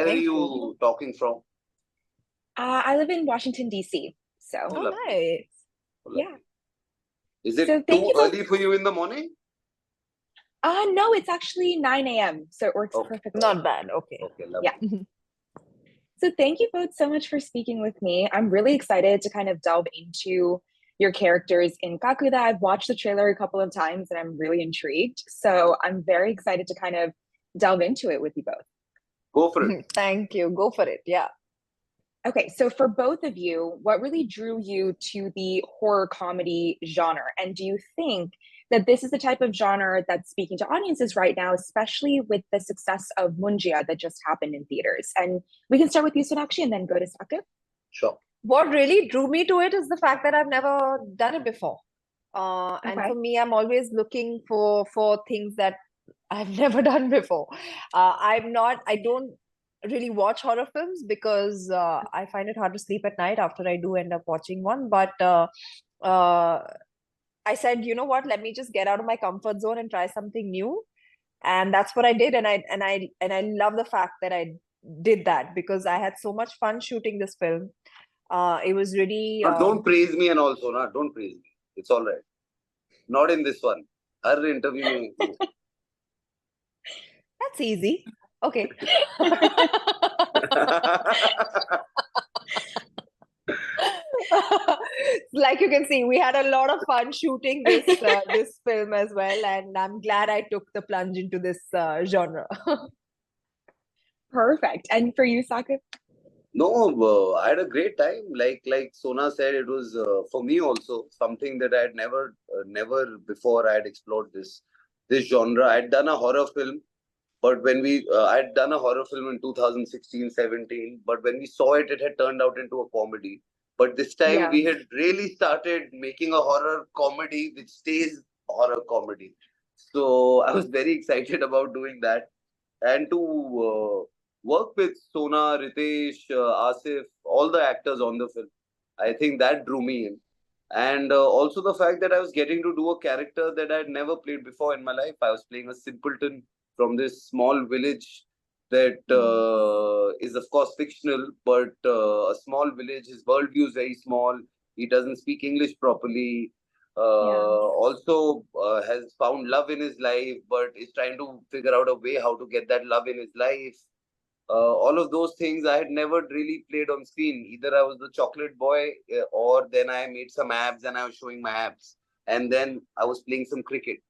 Where are Thank you. you talking from? I live in Washington, D.C. So, Oh, Oh, lovely. nice. yeah. Is it So thank too you both. early for you in the morning? No, it's actually 9 a.m. So it works Okay. perfectly. Not bad. Okay. Okay, lovely. Yeah. So thank you both so much for speaking with me. I'm really excited to kind of delve into your characters in Kakuda. I've watched the trailer a couple of times and I'm really intrigued. So I'm very excited to kind of delve into it with you both. Go for it. Thank you. Go for it. Yeah. Okay, so for both of you, what really drew you to the horror comedy genre? And do you think that this is the type of genre that's speaking to audiences right now, especially with the success of Munjia that just happened in theaters? And we can start with you, Sonakshi, and then go to Saqib. Sure. What really drew me to it is the fact that I've never done it before. And Okay. for me, I'm always looking for things that I've never done before. I don't really watch horror films because I find it hard to sleep at night after I do end up watching one. But I said, you know what, let me just get out of my comfort zone and try something new. And that's what I did. And I love the fact that I did that because I had so much fun shooting this film. It was really No, don't praise me and also, no, don't praise me. It's all right. Not in this one. Her interview. that's easy. Okay. Like you can see, we had a lot of fun shooting this this film as well, and I'm glad I took the plunge into this genre. Perfect. And for you, Saqib? No, I had a great time. Like Sona said, it was for me also something that I had never before I had explored this genre. I had done a horror film, but when I had done a horror film in 2016-17, but when we saw it, it had turned out into a comedy. But this time we had really started making a horror comedy which stays horror comedy. So I was very excited about doing that and to work with Sona, Ritesh, Asif, all the actors on the film. I think that drew me in. And also the fact that I was getting to do a character that I had never played before in my life. I was playing a simpleton from this small village that is, of course, fictional, but a small village. His worldview is very small. He doesn't speak English properly. Also has found love in his life, but is trying to figure out a way how to get that love in his life. All of those things I had never really played on screen. Either I was the chocolate boy, or then I made some abs and I was showing my abs, and then I was playing some cricket.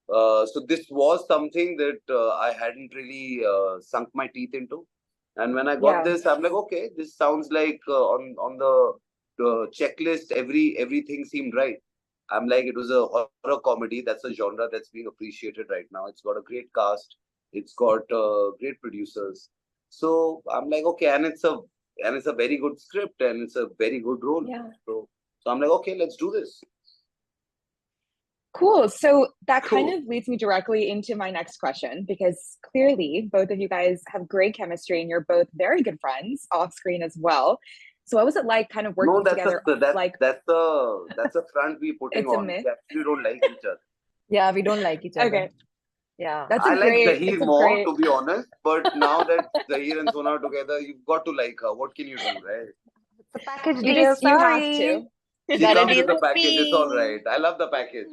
So this was something that I hadn't really sunk my teeth into. And when I got this, I'm like, okay, this sounds like on the checklist, everything seemed right. I'm like, it was a horror comedy. That's a genre that's being appreciated right now. It's got a great cast. It's got great producers. So I'm like, okay, and it's a very good script and it's a very good role. So I'm like, okay, let's do this. Cool. So that kind of leads me directly into my next question, because clearly both of you guys have great chemistry and you're both very good friends off screen as well. So what was it like kind of working together? That's a front we putting on. Myth. We actually don't like each other. Yeah, we don't like each other. Okay. Yeah. I like Zahir more, to be honest. But now that Zahir and Sona are together, you've got to like her. What can you do, right? It's a package you deal. you have to. She comes with the package. It's all right. I love the package.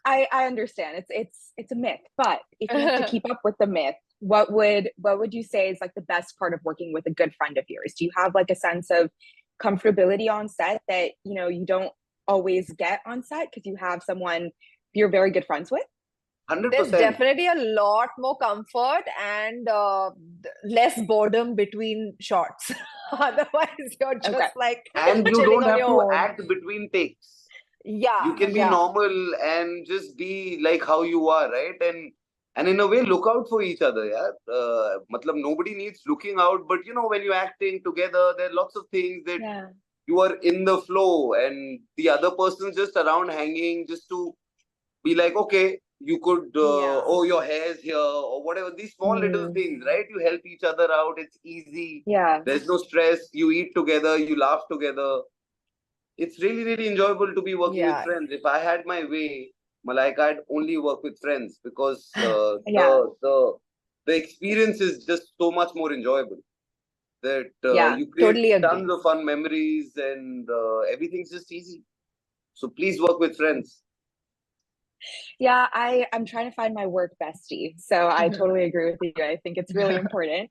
I understand. It's a myth, but if you have to keep up with the myth, what would you say is like the best part of working with a good friend of yours? Do you have like a sense of comfortability on set that you don't always get on set because you have someone you're very good friends with? 100%. There's definitely a lot more comfort and less boredom between shots. Otherwise, you're just like and you don't have to act between takes. Yeah, you can be normal and just be like how you are, right? And in a way, look out for each other. Yeah, nobody needs looking out, but when you're acting together, there are lots of things that you are in the flow, and the other person's just around hanging, just to be like, okay, you could, oh, your hair's here, or whatever. These small little things, right? You help each other out. It's easy. There's no stress. You eat together. You laugh together. It's really, really enjoyable to be working with friends. If I had my way, I'd only work with friends, because the the experience is just so much more enjoyable. That Yeah, you create totally agree. tons of fun memories and everything's just easy. So please work with friends. Yeah, I'm trying to find my work bestie. So I totally agree with you. I think it's really important.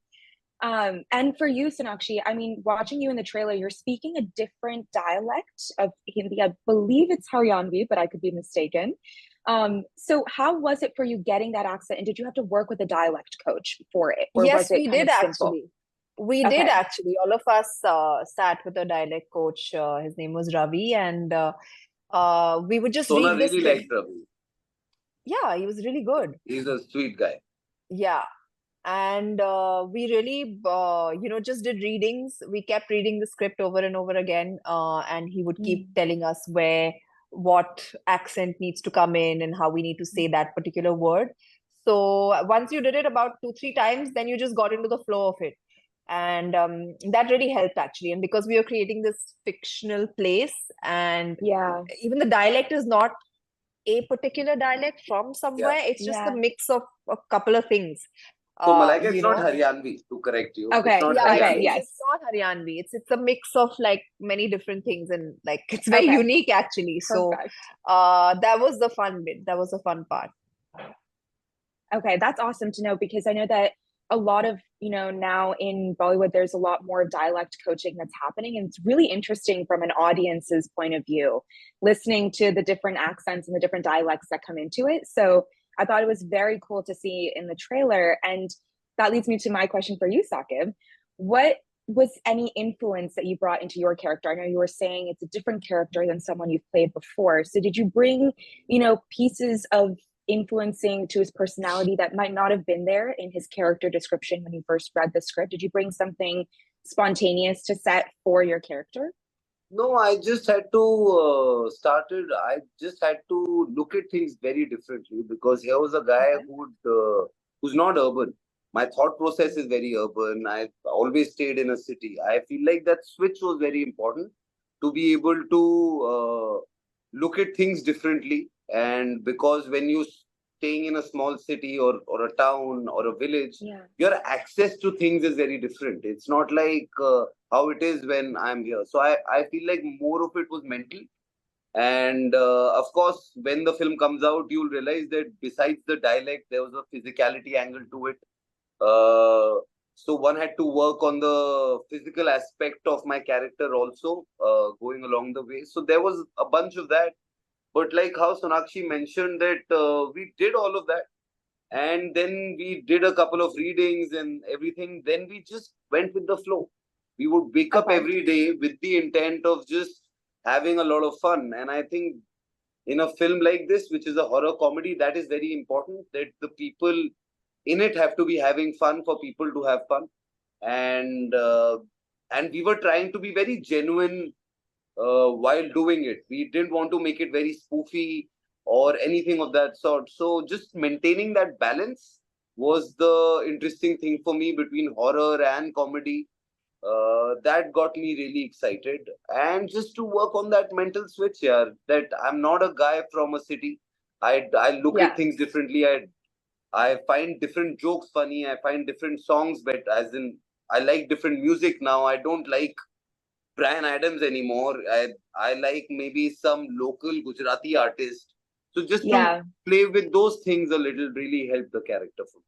And for you, Sonakshi, I mean, watching you in the trailer, you're speaking a different dialect of Hindi. I believe it's Haryanvi, but I could be mistaken. So how was it for you getting that accent? And did you have to work with a dialect coach for it? Or was Yes, it we kind did of simple? actually. We did Okay. actually. All of us sat with a dialect coach. His name was Ravi, and we would just Sona read the really script. liked Ravi. Yeah, he was really good. He's a sweet guy. Yeah. And we really, just did readings. We kept reading the script over and over again, and he would keep telling us what accent needs to come in and how we need to say that particular word. So once you did it about 2, 3 times, then you just got into the flow of it. And that really helped actually. And because we are creating this fictional place, and Yeah. even the dialect is not a particular dialect from somewhere, it's just a Yeah. mix of a couple of things. So Malaika, it's You not know. Haryanvi, to correct you. It's Okay. not Yeah, Okay. Haryanvi. Yes. it's not Haryanvi. It's a mix of like many different things, and like it's very Okay. unique actually. So Perfect. that was the fun bit. That was the fun part. Okay, that's awesome to know because I know that a lot of, now in Bollywood, there's a lot more dialect coaching that's happening. And it's really interesting from an audience's point of view, listening to the different accents and the different dialects that come into it. So I thought it was very cool to see in the trailer. And that leads me to my question for you, Saqib. What was any influence that you brought into your character? I know you were saying it's a different character than someone you've played before. So did you bring, pieces of influencing to his personality that might not have been there in his character description when you first read the script? Did you bring something spontaneous to set for your character? No, I just had to I just had to look at things very differently because here was a guy Okay. who's not urban. My thought process is very urban. I always stayed in a city. I feel like that switch was very important to be able to look at things differently. And because when you staying in a small city or a town or a village, Yeah. your access to things is very different. It's not like how it is when I'm here. So I feel like more of it was mental. And of course, when the film comes out, you'll realize that besides the dialect, there was a physicality angle to it. So one had to work on the physical aspect of my character also, going along the way. So there was a bunch of that. But like how Sonakshi mentioned that we did all of that. And then we did a couple of readings and everything. Then we just went with the flow. We would wake up Okay. every day with the intent of just having a lot of fun. And I think in a film like this, which is a horror comedy, that is very important that the people in it have to be having fun for people to have fun. And we were trying to be very genuine while doing it. We didn't want to make it very spoofy or anything of that sort. So just maintaining that balance was the interesting thing for me between horror and comedy. That got me really excited. And just to work on that mental switch, yeah, that I'm not a guy from a city. I look Yeah. at things differently. I find different jokes funny. I find different songs better. As in, I like different music now. I don't like Brian Adams anymore. I like maybe some local Gujarati artist. So just Yeah. to play with those things a little really helped the character for me.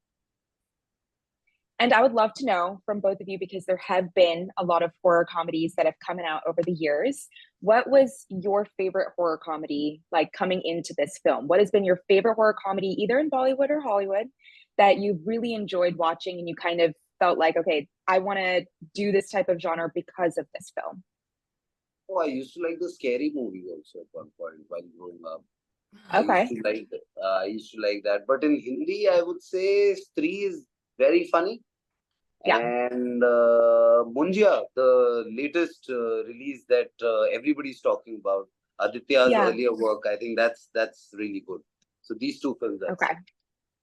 And I would love to know from both of you, because there have been a lot of horror comedies that have come out over the years. What was your favorite horror comedy like coming into this film? What has been your favorite horror comedy, either in Bollywood or Hollywood, that you really enjoyed watching and you kind of felt like, okay, I want to do this type of genre because of this film? Oh, I used to like the scary movies also at one point while growing up. I used Okay. to like that. I used to like that. But in Hindi, I would say Stree is very funny. Yeah. And Munjia, the latest release that everybody's talking about, Aditya's Yeah. earlier work, I think that's really good. So these two films, I'd Okay. say.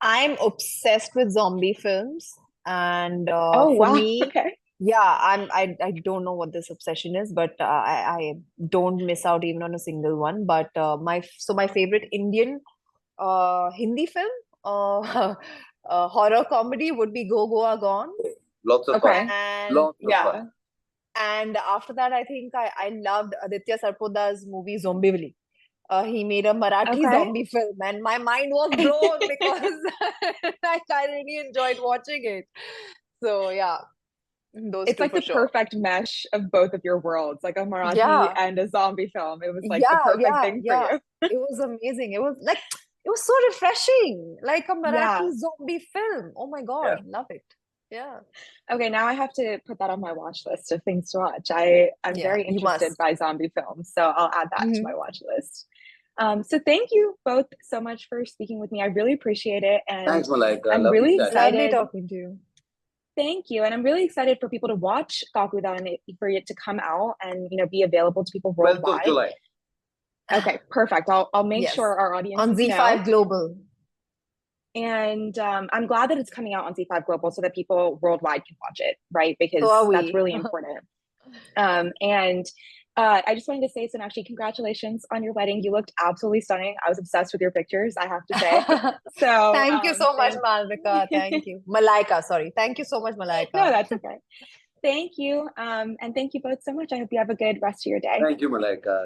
I'm obsessed with zombie films, and Oh, for wow. me, Okay. yeah, I don't know what this obsession is, but I don't miss out even on a single one. But my favorite Indian Hindi film Horror comedy would be Go Goa Gone. Lots of Okay. fun. And Lots of Yeah. fun. and after that, I think I loved Aditya Sarpoda's movie Zombieville. He made a Marathi Okay. zombie film, and my mind was blown because I really enjoyed watching it. So yeah, those It's two like for the sure. perfect mesh of both of your worlds, like a Marathi Yeah. and a zombie film. It was like the Yeah, perfect yeah, thing yeah. for you. It was amazing. It was so refreshing, like a Marathi Yeah. zombie film. Oh my God, Yeah. love it. Yeah. Okay, now I have to put that on my watch list of things to watch. I'm Yeah, very you interested must. by zombie films, so I'll add that to Mhm. my watch list. So thank you both so much for speaking with me. I really appreciate it, and Thanks, Malaika. I'm Lovely really chatting. Lovely excited. talking to you. Thank you, and I'm really excited for people to watch Kakuda and for it to come out and be available to people 12th of worldwide. July. Okay, perfect. I'll make Yes. sure our audience On ZEE5 Global. And I'm glad that it's coming out on ZEE5 Global so that people worldwide can watch it, right? Because So are that's we. really important. I just wanted to say, Sonakshi, congratulations on your wedding. You looked absolutely stunning. I was obsessed with your pictures, I have to say. So Thank you so much, Malvika. Thank you. Malaika, sorry. Thank you so much, Malaika. No, that's okay. Thank you. And thank you both so much. I hope you have a good rest of your day. Thank you, Malaika.